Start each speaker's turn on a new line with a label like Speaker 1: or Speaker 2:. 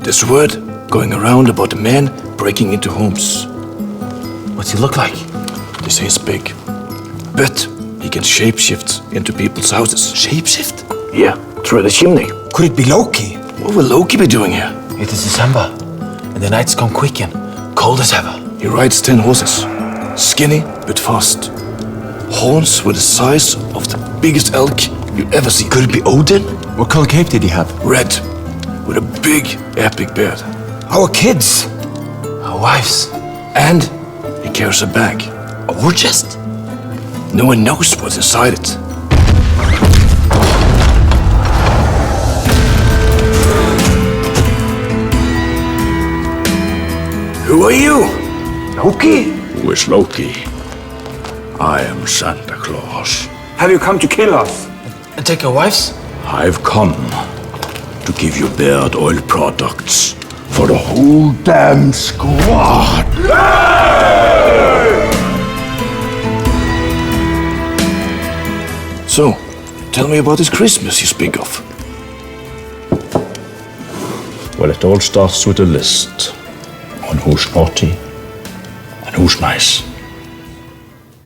Speaker 1: There's word going around about a man breaking into homes.
Speaker 2: What's he look like?
Speaker 1: They say he's big, but he can shapeshift into people's houses.
Speaker 2: Shapeshift?
Speaker 1: Yeah, through the chimney.
Speaker 2: Could it be Loki?
Speaker 1: What will Loki be doing here?
Speaker 2: It is December, and the nights come quick and cold as ever.
Speaker 1: He rides 10 horses, skinny but fast. Horns were the size of the biggest elk you ever see.
Speaker 2: Could it be Odin? What color cape did he have?
Speaker 1: Red, with a big, epic beard.
Speaker 2: Our kids. Our wives.
Speaker 1: And he carries a bag.
Speaker 2: A war chest?
Speaker 1: No one knows what's inside it. Who are you?
Speaker 2: Loki?
Speaker 3: Who is Loki? I am Santa Claus.
Speaker 2: Have you come to kill us? And take our wives?
Speaker 3: I've come to give you beard oil products for the whole damn squad.
Speaker 1: So, tell me about this Christmas you speak of.
Speaker 3: Well, it all starts with a list on who's naughty and who's nice.